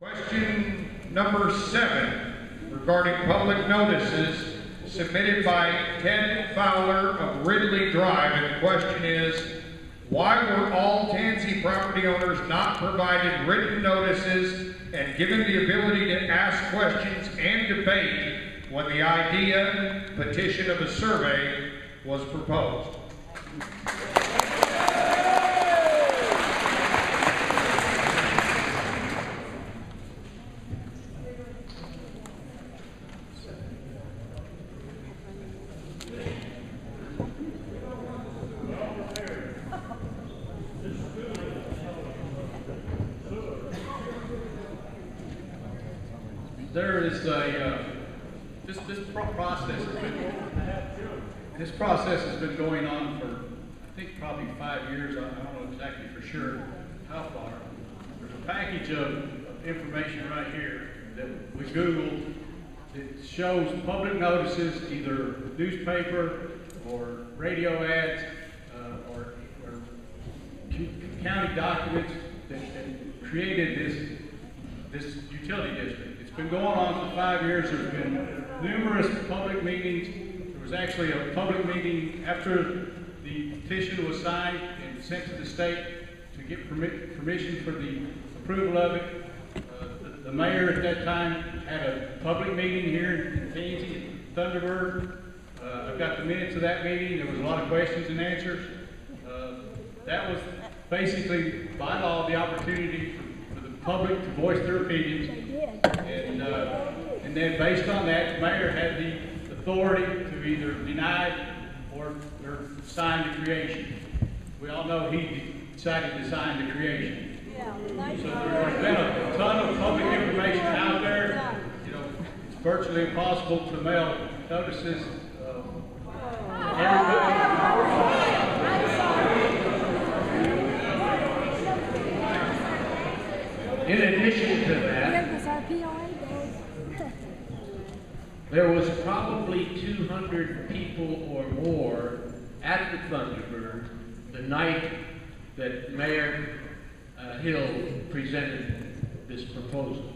Question number 7 regarding public notices submitted by Ted Fowler of Ridley Drive. And the question is, why were all Tansi property owners not provided written notices and given the ability to ask questions and debate when the idea petition of a survey was proposed? There is this process has been going on for, I think, probably 5 years. I don't know exactly for sure how far. There's a package of information right here that we Googled. It shows public notices, either newspaper or radio ads or county documents that created this utility district. It's been going on for 5 years. There's been numerous public meetings. There was actually a public meeting after the petition was signed and sent to the state to get permission for the approval of it. The mayor at that time had a public meeting here in Tansi, Thunderbird. I've got the minutes of that meeting. There was a lot of questions and answers. That was basically, by law, the opportunity for the public to voice their opinions. And then based on that, the mayor had the authority to either deny or sign the creation. We all know he decided to sign the creation. So there's been a ton of public information out there. You know, it's virtually impossible to mail notices. In addition to that, there was probably 200 people or more at the Thunderbird the night that Mayor Hill presented this proposal.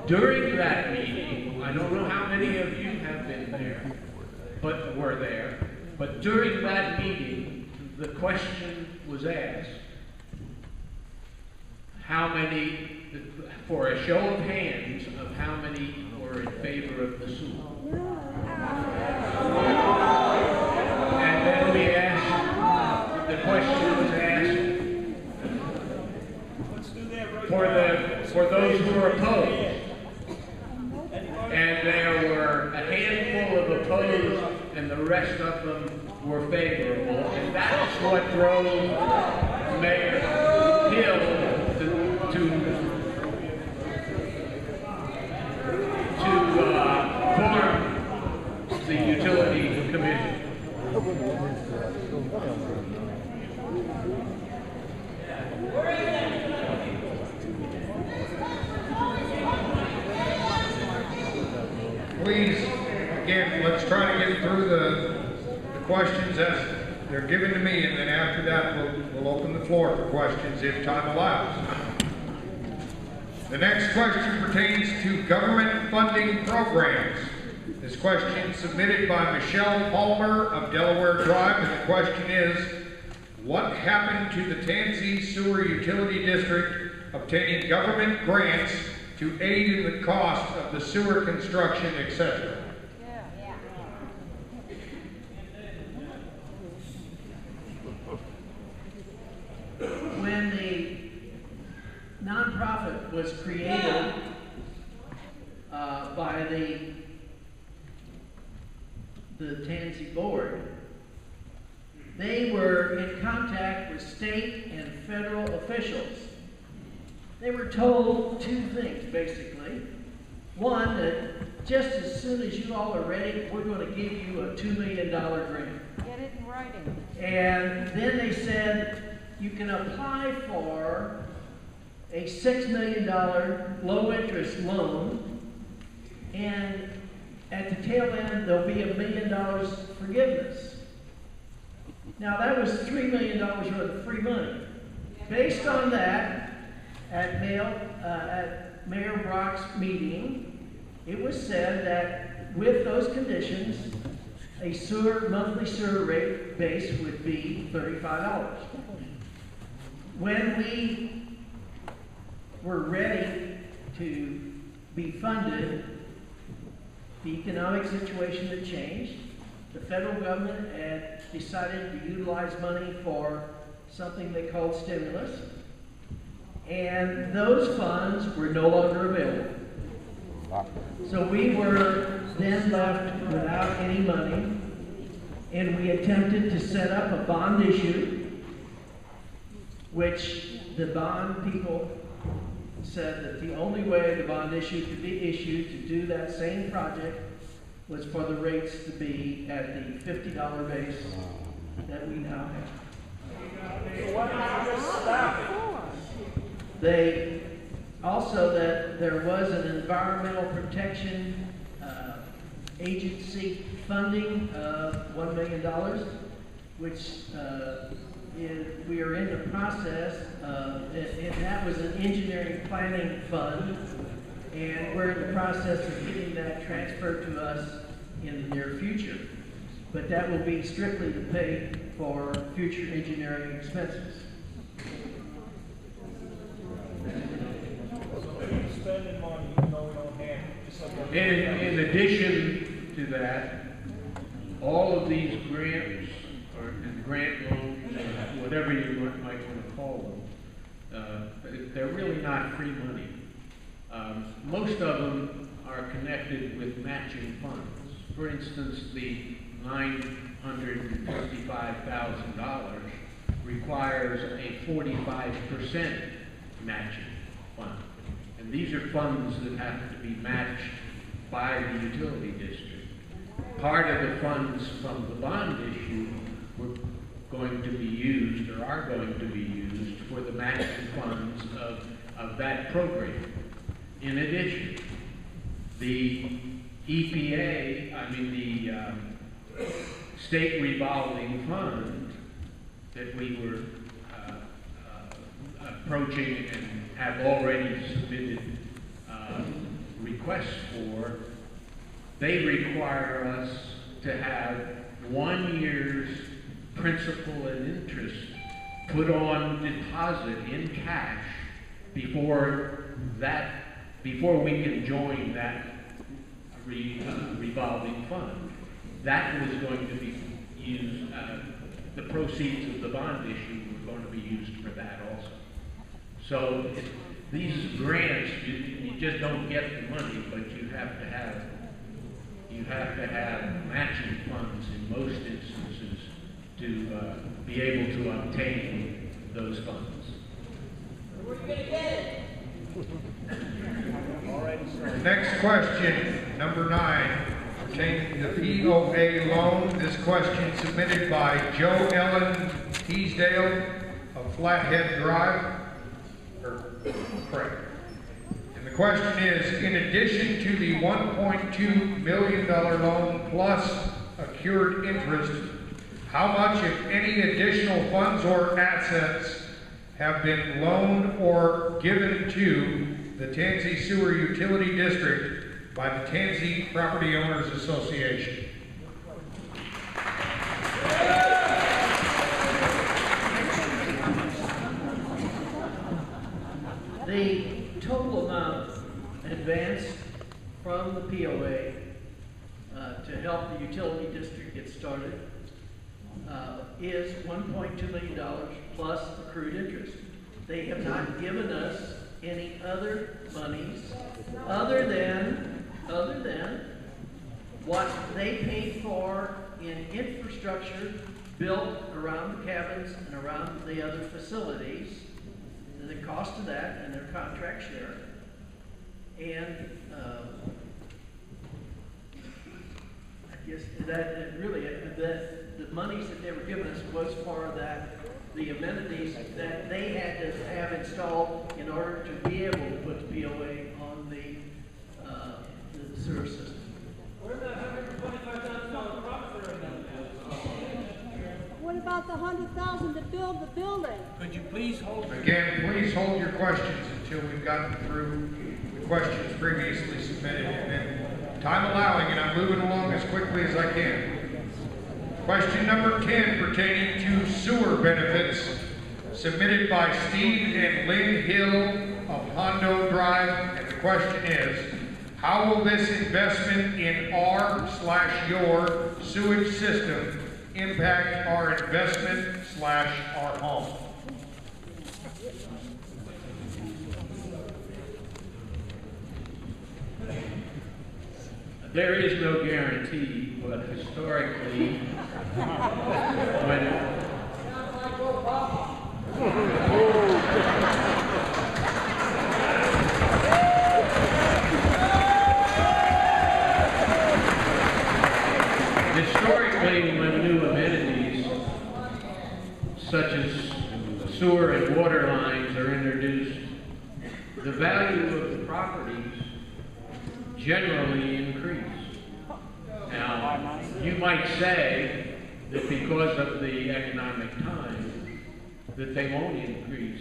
During that meeting, I don't know how many of you have been there, but were there, but during that meeting, the question was asked, how many, for a show of hands, of how many were in favor of the sewer. And then we asked, the question was asked for those who were opposed. And there were a handful of opposed, and the rest of them were favorable. And that's what drove Mayor Hill to form the Utility Commission. Please, again, let's try to get through the questions as they're given to me, and then after that we'll open the floor for questions if time allows. The next question pertains to government funding programs. This question is submitted by Michelle Palmer of Delaware Drive, and the question is, what happened to the Tansi Sewer Utility District obtaining government grants to aid in the cost of the sewer construction, etc.? When the nonprofit was created by the Tansi board, they were in contact with state and federal officials. They were told two things, basically. One, that just as soon as you all are ready, we're going to give you a $2 million grant. Get it in writing. And then they said, you can apply for a $6 million low-interest loan, and at the tail end, there'll be $1 million forgiveness. Now, that was $3 million worth of free money. Based on that, at Mayor Brock's meeting, it was said that with those conditions, a monthly sewer rate base would be $35. When we were ready to be funded, the economic situation had changed. The federal government had decided to utilize money for something they called stimulus, and those funds were no longer available. So we were then left without any money, and we attempted to set up a bond issue, which the bond people said that the only way the bond issue could be issued to do that same project was for the rates to be at the $50 base that we now have. They also, that there was an environmental protection agency funding of $1 million, which we are in the process of, and that was an engineering planning fund, and we're in the process of getting that transferred to us in the near future. But that will be strictly to pay for future engineering expenses. Spending money even though we don't have it. Just like In addition to that, all of these grants, or grant loans, whatever you might want to call them, they're really not free money. Most of them are connected with matching funds. For instance, the $955,000 requires a 45% matching fund. And these are funds that have to be matched by the utility district. Part of the funds from the bond issue were going to be used, or are going to be used, for the matching funds of that program. In addition, the EPA, the state revolving fund that we were approaching and have already submitted requests for, they require us to have 1 year's principal and interest put on deposit in cash before we can join that revolving fund. That was going to be used, the proceeds of the bond issue were going to be used for that also. So these grants, you just don't get the money, but you have to have matching funds in most instances to be able to obtain those funds. Where are you going to get it? Next question, number 9, pertaining to the POA loan. This question submitted by Joe Ellen Teasdale of Flathead Drive. Correct. And the question is, in addition to the $1.2 million loan plus accrued interest, how much, if any, additional funds or assets have been loaned or given to the Tansi Sewer Utility District by the Tansi Property Owners Association? The total amount advanced from the POA to help the utility district get started is $1.2 million plus accrued interest. They have not given us any other monies other than what they paid for in infrastructure built around the cabins and around the other facilities, the cost of that and their contract share. And I guess that really, the monies that they were giving us was for that, the amenities that they had to have installed in order to be able to put the POA on the sewer system. Where's that $125,000 profit right now? What about the $100,000 to build the building? Could you please hold? Again, please hold your questions until we've gotten through with questions previously submitted, and then time allowing, and I'm moving along as quickly as I can. Question number 10 pertaining to sewer benefits, submitted by Steve and Lynn Hill of Hondo Drive, and the question is, how will this investment in our/your sewage system impact our investment/our home? There is no guarantee, but historically, when new amenities such as sewer and water lines are introduced, the value of the properties generally increase. Now, you might say that because of the economic time, that they won't increase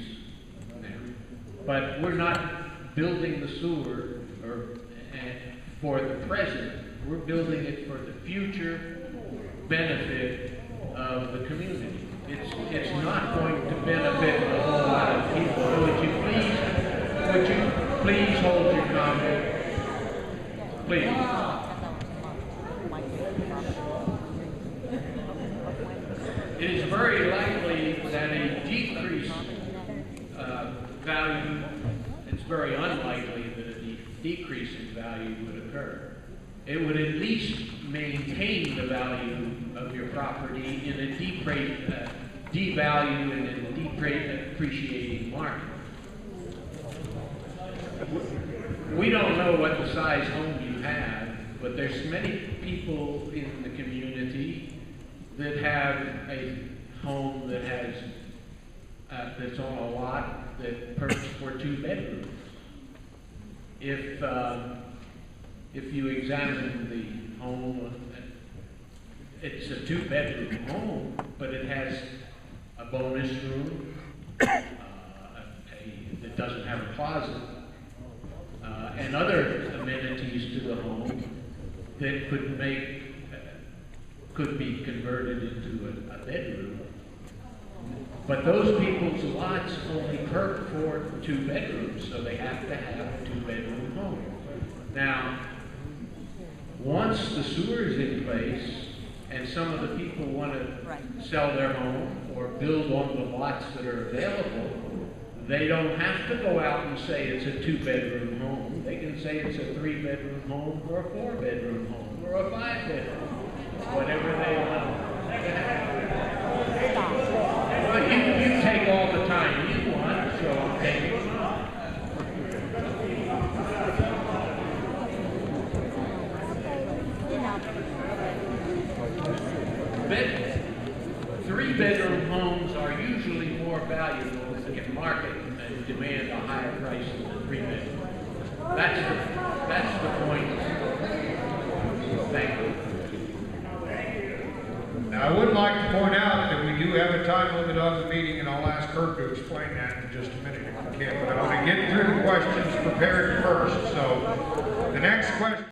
now. But we're not building the sewer for the present. We're building it for the future benefit of the community. It's not going to benefit a whole lot of people. Would you please hold your comment? Please. It is very likely that a decrease value, it's very unlikely that a decrease in value would occur. It would at least maintain the value of your property in a devalue and a depreciating market. We don't know what the size home you have, but there's many people in the community that have a home that has that's on a lot that purchased for 2 bedrooms. If you examine the home, it's a 2-bedroom home, but it has a bonus room that doesn't have a closet, and other amenities to the home that could be converted into a bedroom. But those people's lots only perk for 2 bedrooms, so they have to have a 2-bedroom home. Now, once the sewer is in place, and some of the people want to sell their home or build on the lots that are available, they don't have to go out and say it's a 2-bedroom home. They can say it's a 3-bedroom home or a 4-bedroom home or a 5-bedroom, whatever they want. Well, you take all the time you want, so I'm taking it on. 3-bedroom homes are usually more valuable and can market and demand a higher price than a 3-bedroom. That's the point. Thank you. Now, I would like to point out that we do have a time limit on the meeting, and I'll ask her to explain that in just a minute if we can. But I want to get through the questions prepared first. So, the next question.